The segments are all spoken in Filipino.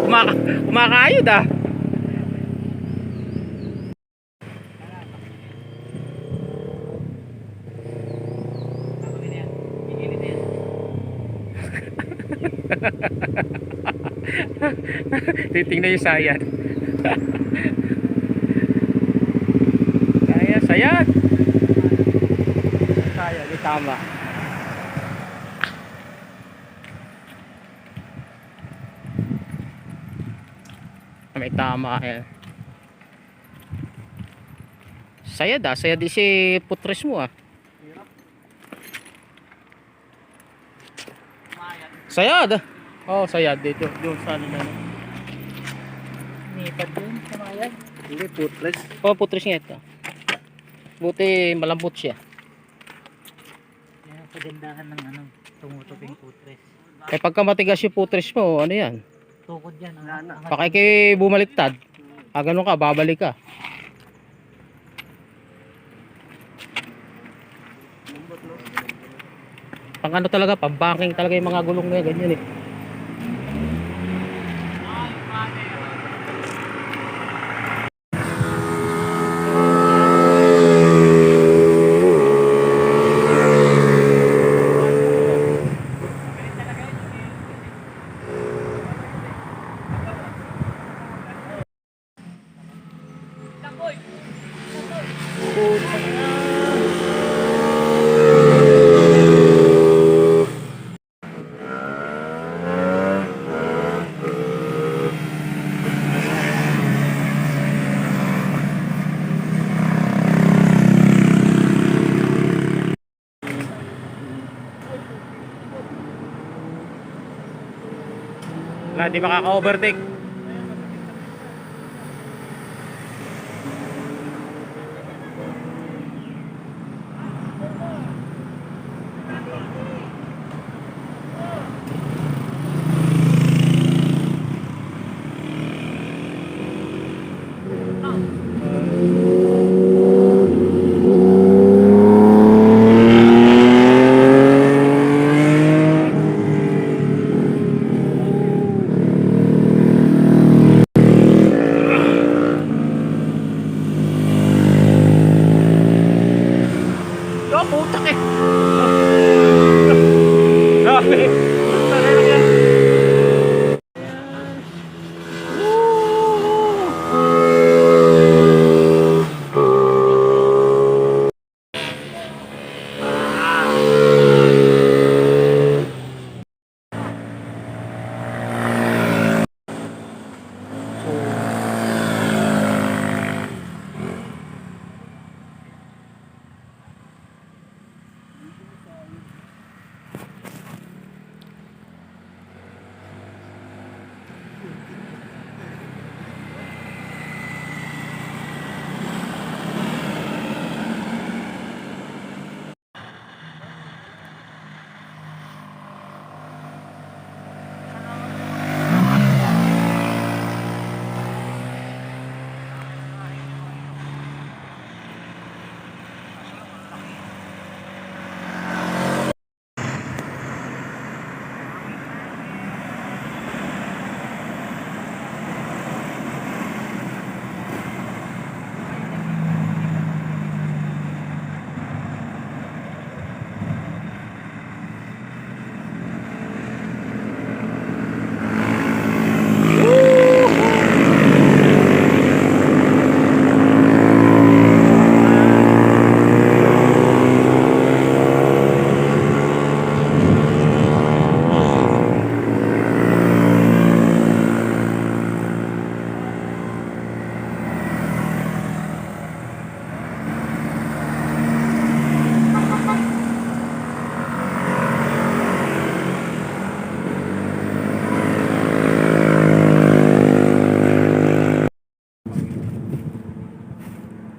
Kumakayod ah. Titingnan yung sayad. Kaya sayad. Sayad, di tama. May tama eh. Sayad ah, sayad di si putres mo ah. Sayad. Oh, sayad dito. Doon sa ano na. Nipad yun sa mayag. Hindi, putres. Oh, putres nga ito. Buti malambot siya. Yan ang kagandahan ng ano, tumutuping putres. Eh pagka matigas yung putres mo, ano yan? Tukod yan. Pakiki bumaliktad. Ah, ganun ka, babalik ka. Pang ano talaga, pang-banking talaga yung mga gulong na yan, ganyan eh. Wala, di makaka-overtake. Oh, putak eh. Grabe.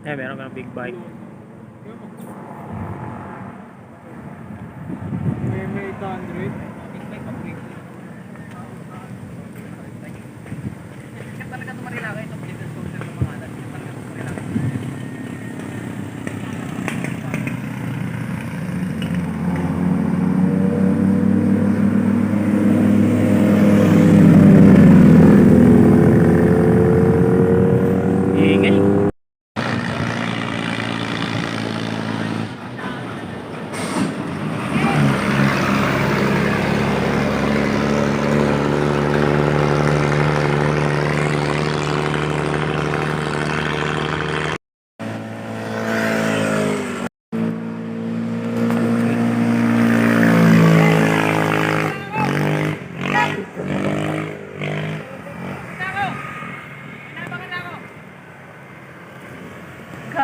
Eh, meron kang big bike. May 800. Talaga ito marilagay ito. Pagkita social ng mga alat. Talaga ito marilagay.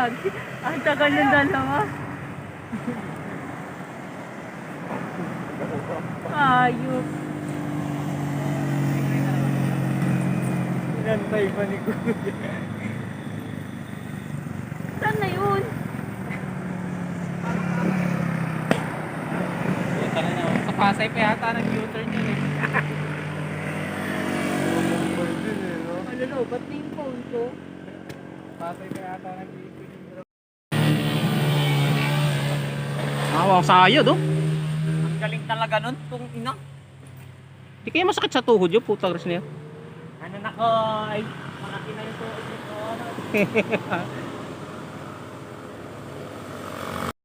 Gagi. Ang tagal ng dalawa. Ayop. Inantay pa ni Kuya. Saan na yun? Kapasay pa yata ng U-turn yun eh. Ano no, ba't na yung phone ko? Pasay pa yata ng U-turn. Awang sayod oh. Ang galing talaga nun, kung ina. Di kaya masakit sa tuhod yun, putang res niya. Ano na ko, ay, malaki na yung tuod nito.